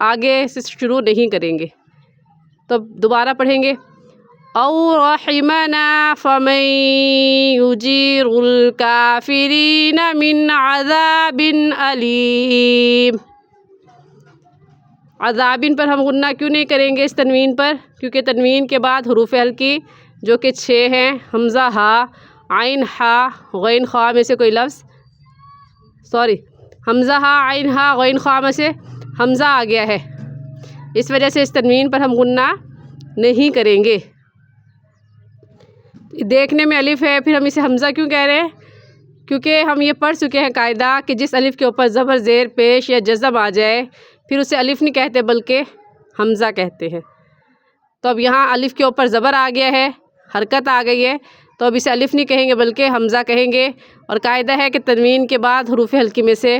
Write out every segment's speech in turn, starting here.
آگے سے شروع نہیں کریں گے۔ تو دوبارہ پڑھیں گے، او رحمنا فمن یجیر الکافرین من عذاب علیم۔ عذابین پر ہم غنہ کیوں نہیں کریں گے اس تنوین پر؟ کیونکہ تنوین کے بعد حروف ہلکی جو کہ 6 ہیں، حمزہ ہا، عین ہا، غین خا میں سے کوئی لفظ حمزہ ہا، عین ہا، غین خا میں سے حمزہ آ گیا ہے، اس وجہ سے اس تنوین پر ہم غنہ نہیں کریں گے۔ دیکھنے میں الف ہے، پھر ہم اسے حمزہ کیوں کہہ رہے ہیں؟ کیونکہ ہم یہ پڑھ چکے ہیں قاعدہ کہ جس الف کے اوپر زبر، زیر پیش یا جزم آ جائے پھر اسے الف نہیں کہتے بلکہ حمزہ کہتے ہیں۔ تو اب یہاں الف کے اوپر زبر آ گیا ہے، حرکت آ گئی ہے، تو اب اسے الف نہیں کہیں گے بلکہ حمزہ کہیں گے، اور قاعدہ ہے کہ تنوین کے بعد حروف ہلکی میں سے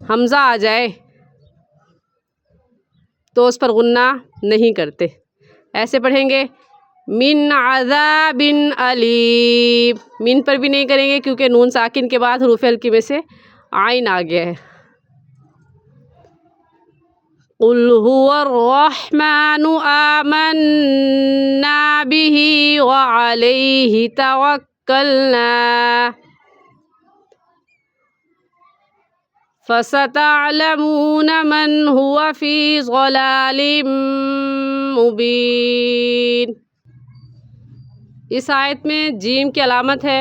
حمزہ آ جائے تو اس پر غنہ نہیں کرتے۔ ایسے پڑھیں گے، من عذاب علیم، من پر بھی نہیں کریں گے کیونکہ نون ساکن کے بعد حروف ہلکی میں سے عین آ گیا ہے۔ قل هو الرحمن آمنا به وعليه توکلنا فستعلمون من هو في ضلال مبین۔ اس آیت میں جیم کی علامت ہے،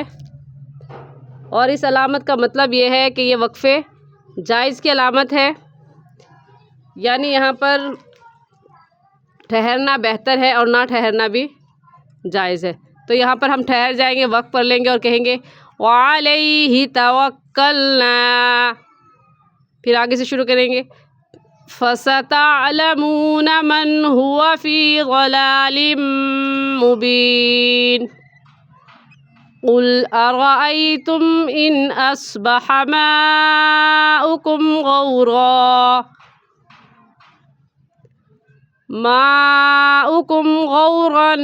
اور اس علامت کا مطلب یہ ہے کہ یہ وقفے جائز کی علامت ہے، یعنی یہاں پر ٹھہرنا بہتر ہے اور نہ ٹھہرنا بھی جائز ہے۔ تو یہاں پر ہم ٹھہر جائیں گے، وقف پڑھ لیں گے اور کہیں گے وعلیہ توکلنا، پھر آگے سے شروع کریں گے فَسَتَعْلَمُونَ مَنْ هُوَ فِي ضَلَالٍ مُبِينٍ۔ قُلْ أَرَأَيْتُمْ إِنْ أَصْبَحَ مَاؤُكُمْ غَوْرًا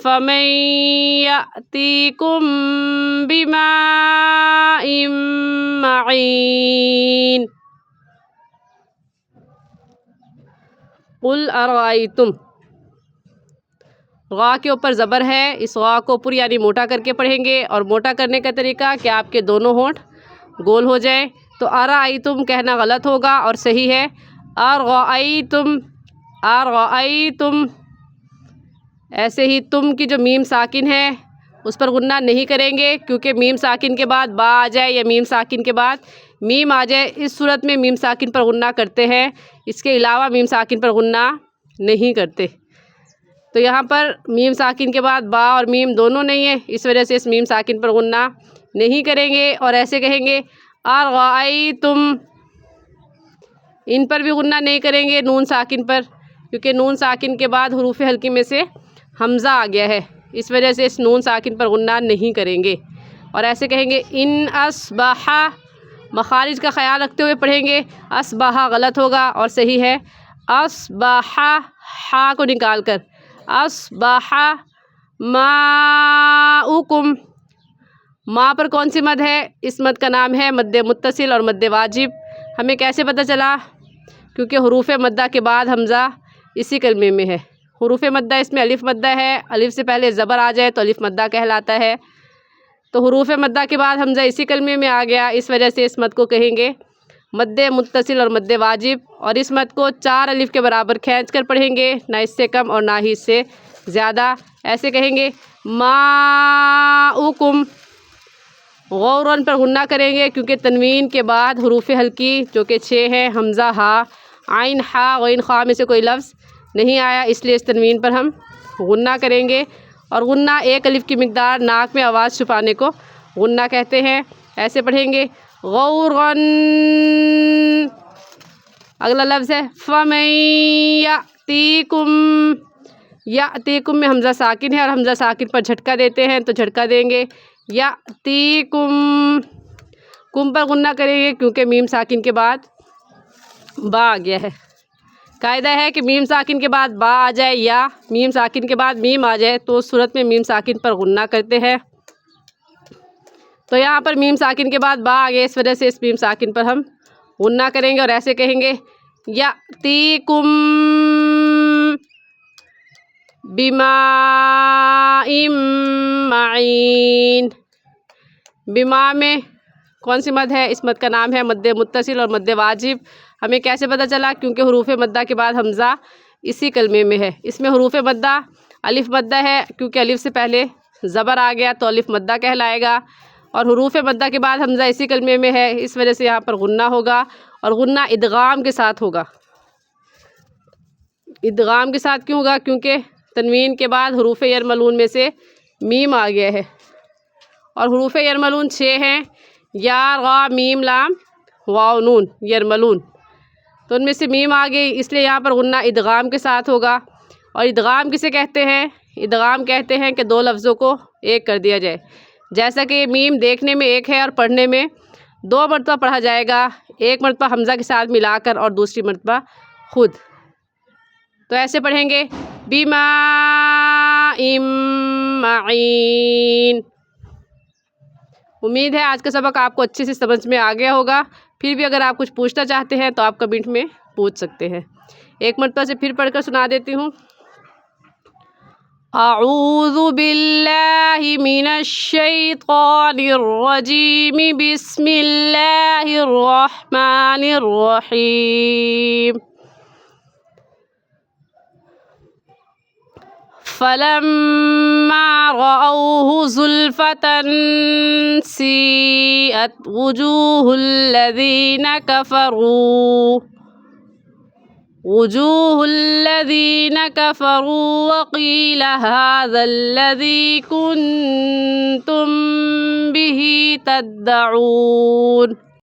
فَمَنْ يَأْتِيكُمْ بِمَاءٍ مَعِينٍ۔ قُلْ أَرَأَيْتُمْ، غا کے اوپر زبر ہے، اس غا کو پر یعنی موٹا کر کے پڑھیں گے، اور موٹا کرنے کا طریقہ کہ آپ کے دونوں ہونٹ گول ہو جائیں۔ تو أَرَأَيْتُمْ کہنا غلط ہوگا اور صحیح ہے أَرَأَيْتُمْ، أَرَأَيْتُمْ۔ ایسے ہی تم کی جو میم ساکن ہے اس پر غنہ نہیں کریں گے، کیونکہ میم ساکن کے بعد با آ جائے یا میم ساکن کے بعد میم آ جائے، اس صورت میں میم ساکن پر غنہ کرتے ہیں، اس کے علاوہ میم ساکن پر غنہ نہیں کرتے۔ تو یہاں پر میم ساکن کے بعد با اور میم دونوں نہیں ہیں، اس وجہ سے اس میم ساکن پر غنہ نہیں کریں گے، اور ایسے کہیں گے أَرَأَيْتُمْ، ان پر بھی غنہ نہیں کریں گے نون ساکن پر، کیونکہ نون ساکن کے بعد حروف ہلکی میں سے حمزہ آ گیا ہے، اس وجہ سے اس نون ساکن پر غنہ نہیں کریں گے۔ اور ایسے کہیں گے ان اصبح، مخارج کا خیال رکھتے ہوئے پڑھیں گے، اصبح غلط ہوگا اور صحیح ہے اصبح، ہا کو نکال کر اصبح ماؤکم۔ ما پر کون سی مد ہے؟ اس مد کا نام ہے مد متصل اور مد واجب۔ ہمیں کیسے پتہ چلا؟ کیونکہ حروف مدہ کے بعد حمزہ اسی کلمے میں ہے۔ حروف مدہ اس میں الف مدہ ہے، الف سے پہلے زبر آ جائے تو الف مدہ کہلاتا ہے، تو حروف مدہ کے بعد حمزہ اسی کلمے میں آ گیا، اس وجہ سے اس مد کو کہیں گے مد متصل اور مد واجب، اور اس مد کو 4 الف کے برابر کھینچ کر پڑھیں گے، نہ اس سے کم اور نہ ہی اس سے زیادہ۔ ایسے کہیں گے ماؤکم، غورن پر غنہ کریں گے کیونکہ تنوین کے بعد حروف ہلکی جو کہ 6 ہیں، حمزہ ہا، عین ہا، غین خا میں سے کوئی لفظ نہیں آیا، اس لیے اس تنوین پر ہم غنہ کریں گے، اور غنہ ایک الف کی مقدار ناک میں آواز چھپانے کو غنہ کہتے ہیں۔ ایسے پڑھیں گے غورن، اگلا لفظ ہے فَمَن یَأْتِیکُم، یَأْتِیکُم میں حمزہ ساکن ہے اور حمزہ ساکن پر جھٹکا دیتے ہیں، تو جھٹکا دیں گے یَأْتِیکُم، کم پر غنہ کریں گے کیونکہ میم ساکن کے بعد با آ گیا ہے۔ قاعدہ ہے کہ میم ساکن کے بعد با آ جائے یا میم ساکن کے بعد میم آ جائے تو اس صورت میں میم ساکن پر غنہ کرتے ہیں، تو یہاں پر میم ساکن کے بعد با آ گیا، اس وجہ سے اس میم ساکن پر ہم غنہ کریں گے، اور ایسے کہیں گے یأتیکم بماء معین۔ بما میں کون سی مد ہے؟ اس مد کا نام ہے مد متصل اور مد واجب۔ ہمیں کیسے پتہ چلا؟ کیونکہ حروف مدہ کے بعد حمزہ اسی کلمے میں ہے۔ اس میں حروف مدہ الف مدہ ہے، کیونکہ الف سے پہلے زبر آ گیا تو الف مدہ کہلائے گا، اور حروف مدہ کے بعد حمزہ اسی کلمے میں ہے، اس وجہ سے یہاں پر غنہ ہوگا، اور غنہ ادغام کے ساتھ ہوگا۔ ادغام کے ساتھ کیوں ہوگا؟ کیونکہ تنوین کے بعد حروف یرملون میں سے میم آ گیا ہے، اور حروف یرملون 6 ہیں، یا غا میم لام واو نون یرملون، تو ان میں سے میم آ گئی، اس لیے یہاں پر غنہ ادغام کے ساتھ ہوگا۔ اور ادغام کسے کہتے ہیں؟ ادغام کہتے ہیں کہ دو لفظوں کو ایک کر دیا جائے، جیسا کہ میم دیکھنے میں ایک ہے اور پڑھنے میں 2 مرتبہ پڑھا جائے گا، ایک مرتبہ حمزہ کے ساتھ ملا کر اور دوسری مرتبہ خود۔ تو ایسے پڑھیں گے بماء معین۔ امید ہے آج کا سبق آپ کو اچھے سے سمجھ میں آ گیا ہوگا، پھر بھی اگر آپ کچھ پوچھنا چاہتے ہیں تو آپ کمنٹ میں پوچھ سکتے ہیں۔ ایک مرتبہ سے پھر پڑھ کر سنا دیتی ہوں۔ اعوذ باللہ من الشیطان الرجیم، بسم اللہ الرحمن الرحیم۔ فلما رأوه زلفة سیئت وجوہ الذین کفروا وقیل ھذا الذی کنتم بہ تدعون۔